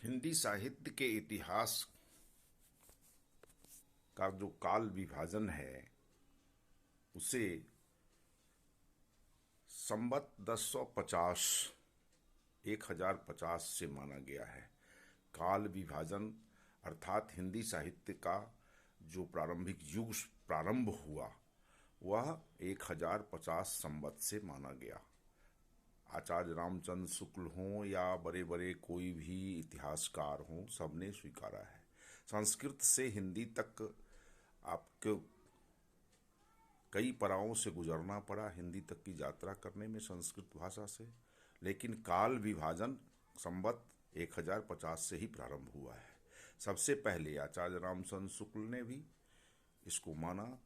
हिंदी साहित्य के इतिहास का जो काल विभाजन है उसे संवत 1050 1050 से माना गया है। काल विभाजन अर्थात हिंदी साहित्य का जो प्रारंभिक युग प्रारंभ हुआ वह 1050 संवत से माना गया। आचार्य रामचंद्र शुक्ल हों या बड़े बड़े कोई भी इतिहासकार हों, सबने स्वीकारा है। संस्कृत से हिंदी तक आपको कई पड़ावों से गुजरना पड़ा हिंदी तक की यात्रा करने में संस्कृत भाषा से, लेकिन काल विभाजन संवत 1050 से ही प्रारंभ हुआ है। सबसे पहले आचार्य रामचंद्र शुक्ल ने भी इसको माना।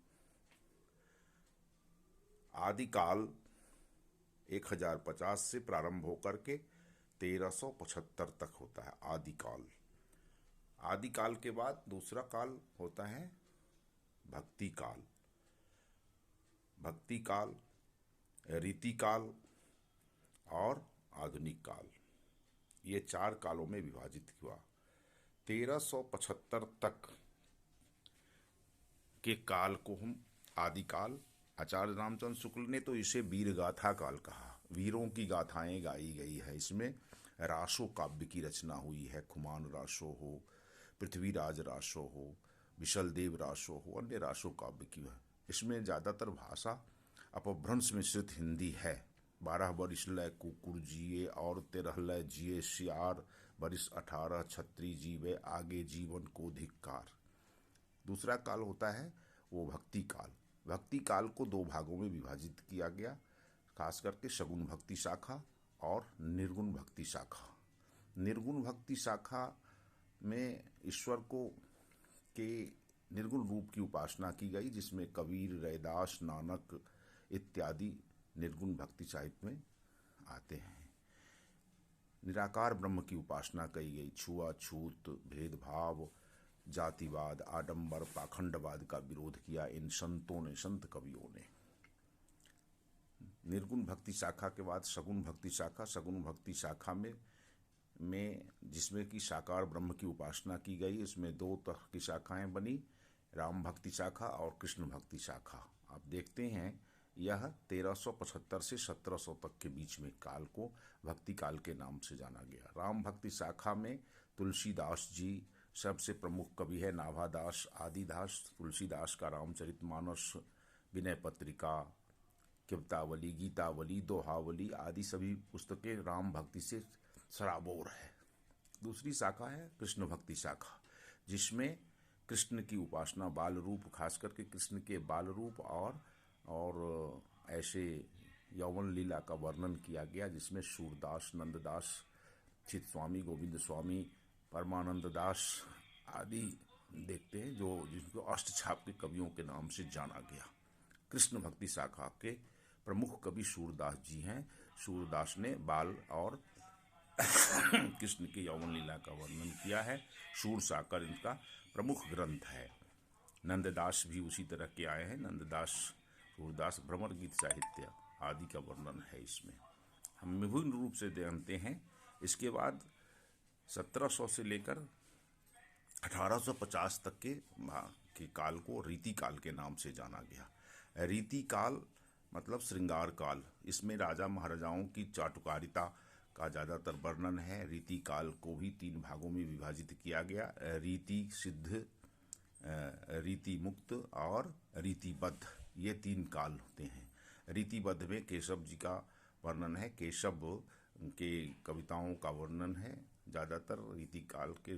आदिकाल 1050 से प्रारंभ होकर के 1375 तक होता है आदिकाल। आदिकाल के बाद दूसरा काल होता है भक्ति काल। भक्ति काल, रीति काल और आधुनिक काल, ये 4 कालों में विभाजित हुआ। 1375 तक के काल को हम आदिकाल, आचार्य रामचंद्र शुक्ल ने तो इसे वीर गाथा काल कहा। वीरों की गाथाएं गाई गई है। इसमें रासो काव्य की रचना हुई है। खुमान रासो हो, पृथ्वीराज रासो हो, विशल देव रासो हो, अन्य रासो काव्य की है। इसमें ज़्यादातर भाषा अपभ्रंश मिश्रित हिंदी है। 12 बरिस लय कुकुर जिए और 13 लय जिए सियार, बरिस 18 छत्री जीवे आगे जीवन को धिक्कार। दूसरा काल होता है वो भक्ति काल। भक्ति काल को 2 भागों में विभाजित किया गया, खास करके सगुण भक्ति शाखा और निर्गुण भक्ति शाखा। निर्गुण भक्ति शाखा में ईश्वर को के निर्गुण रूप की उपासना की गई, जिसमें कबीर, रैदास, नानक इत्यादि निर्गुण भक्ति साहित्य में आते हैं। निराकार ब्रह्म की उपासना की गई। छुआछूत, भेदभाव, जातिवाद, आडंबर, पाखंडवाद का विरोध किया इन संतों ने, संत कवियों ने। निर्गुण भक्ति शाखा के बाद सगुण भक्ति शाखा। सगुण भक्ति शाखा में जिसमें कि साकार ब्रह्म की उपासना की गई। इसमें 2 तरह की शाखाएं बनी, राम भक्ति शाखा और कृष्ण भक्ति शाखा। आप देखते हैं यह 1375 से 1700 तक के बीच में काल को भक्ति काल के नाम से जाना गया। राम भक्ति शाखा में तुलसीदास जी सबसे प्रमुख कवि है। नाभादास, आदिदास, तुलसीदास का रामचरितमानस, विनय पत्रिका, कवितावली, गीतावली, दोहावली आदि सभी पुस्तकें राम भक्ति से सराबोर है। दूसरी शाखा है कृष्ण भक्ति शाखा, जिसमें कृष्ण की उपासना, बाल रूप, खास करके कृष्ण के बाल रूप और ऐसे यौवन लीला का वर्णन किया गया, जिसमें सूरदास, नंददास, चित स्वामी, गोविंद स्वामी, परमानंद दास आदि देखते हैं, जो जिनको अष्टछाप के कवियों के नाम से जाना गया। कृष्ण भक्ति शाखा के प्रमुख कवि सूरदास जी हैं। सूरदास ने बाल और कृष्ण की यौवन लीला का वर्णन किया है। शूर साकर इनका प्रमुख ग्रंथ है। नंददास भी उसी तरह के आए हैं। नंददास, सूरदास, भ्रमर गीत साहित्य आदि का वर्णन है इसमें। हम विभिन्न रूप से जानते हैं। इसके बाद 1700 से लेकर 1850 तक के काल को रीति काल के नाम से जाना गया। रीति काल मतलब श्रृंगार काल। इसमें राजा महाराजाओं की चाटुकारिता का ज़्यादातर वर्णन है। रीति काल को भी 3 भागों में विभाजित किया गया, रीति सिद्ध, रीति मुक्त और रीतिबद्ध। ये 3 काल होते हैं। रीतिबद्ध में केशव जी का वर्णन है, केशव के कविताओं का वर्णन है। ज़्यादातर रीति काल के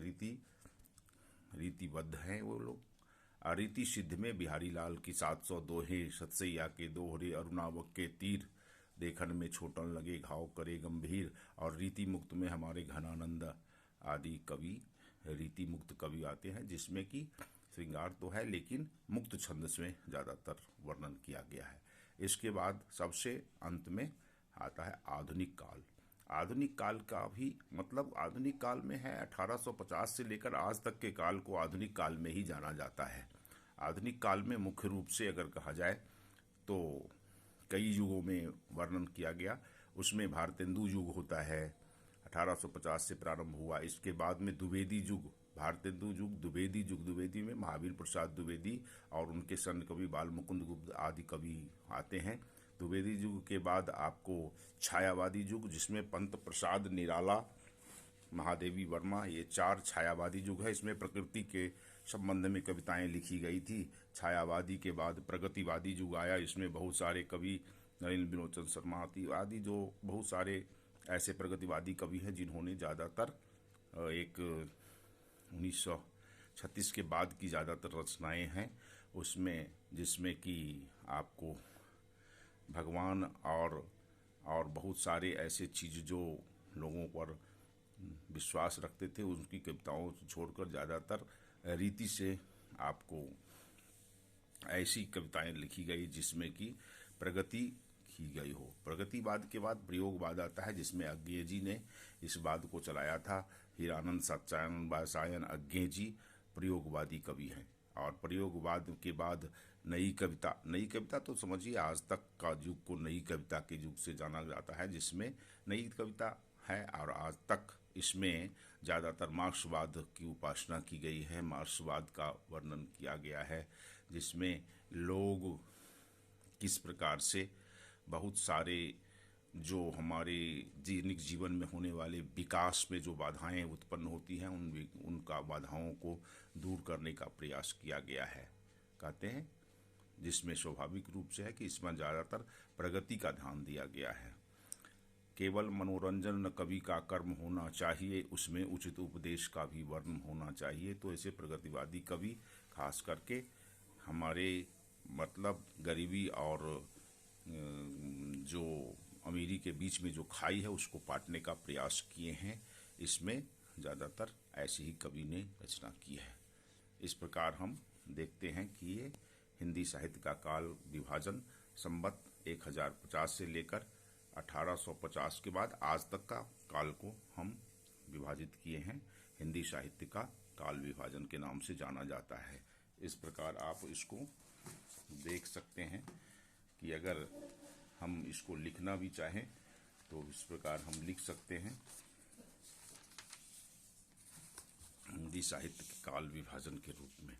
रीतिबद्ध हैं वो लोग। रीति सिद्ध में बिहारी लाल की 700 दोहे, सतसैया के दोहरे, अरुणावक के तीर, देखन में छोटन लगे घाव करे गंभीर, और रीति मुक्त में हमारे घनानंद आदि कवि रीति मुक्त कवि आते हैं, जिसमें कि श्रृंगार तो है लेकिन मुक्त छंद में ज़्यादातर वर्णन किया गया है। इसके बाद सबसे अंत में आता है आधुनिक काल। आधुनिक काल का भी मतलब आधुनिक काल में है 1850 से लेकर आज तक के काल को आधुनिक काल में ही जाना जाता है। आधुनिक काल में मुख्य रूप से अगर कहा जाए तो कई युगों में वर्णन किया गया। उसमें भारतेंदु युग होता है 1850 से प्रारंभ हुआ। इसके बाद में द्विवेदी युग, भारतेंदु युग, द्विवेदी युग, द्विवेदी में महावीर प्रसाद द्विवेदी और उनके सन कवि बाल मुकुंद गुप्त आदि कवि आते हैं। द्विवेदी युग के बाद आपको छायावादी युग, जिसमें पंत प्रसाद निराला, महादेवी वर्मा, ये 4 छायावादी युग है। इसमें प्रकृति के संबंध में कविताएं लिखी गई थी। छायावादी के बाद प्रगतिवादी युग आया। इसमें बहुत सारे कवि, नरेंद्र विलोचन शर्मा आदि जो बहुत सारे ऐसे प्रगतिवादी कवि हैं जिन्होंने ज़्यादातर एक 1936 के बाद की ज़्यादातर रचनाएं हैं उसमें, जिसमें कि आपको भगवान और बहुत सारे ऐसे चीज़ जो लोगों पर विश्वास रखते थे उनकी कविताओं को छोड़कर ज़्यादातर रीति से आपको ऐसी कविताएं लिखी गई जिसमें कि प्रगति की गई हो। प्रगतिवाद के बाद प्रयोगवाद आता है, जिसमें अज्ञे जी ने इस बात को चलाया था। हीरानंद सत्यानंद वात्स्यायन अज्ञे जी प्रयोगवादी कवि हैं। और प्रयोगवाद के बाद नई कविता तो समझिए आज तक का युग को नई कविता के युग से जाना जाता है, जिसमें नई कविता है और आज तक इसमें ज़्यादातर मार्क्सवाद की उपासना की गई है, मार्क्सवाद का वर्णन किया गया है, जिसमें लोग किस प्रकार से बहुत सारे जो हमारे दैनिक जीवन में होने वाले विकास में जो बाधाएं उत्पन्न होती हैं उनका बाधाओं को दूर करने का प्रयास किया गया है, कहते हैं, जिसमें स्वाभाविक रूप से है कि इसमें ज़्यादातर प्रगति का ध्यान दिया गया है। केवल मनोरंजन न कवि का कर्म होना चाहिए, उसमें उचित उपदेश का भी वर्णन होना चाहिए। तो ऐसे प्रगतिवादी कवि खास करके हमारे मतलब गरीबी और जो अमीरी के बीच में जो खाई है उसको पाटने का प्रयास किए हैं। इसमें ज़्यादातर ऐसे ही कवि ने रचना की है। इस प्रकार हम देखते हैं कि ये हिंदी साहित्य का काल विभाजन संवत 1050 से लेकर 1850 के बाद आज तक का काल को हम विभाजित किए हैं। हिंदी साहित्य का काल विभाजन के नाम से जाना जाता है। इस प्रकार आप इसको देख सकते हैं कि अगर हम इसको लिखना भी चाहें तो इस प्रकार हम लिख सकते हैं, हिंदी साहित्य के काल विभाजन के रूप में।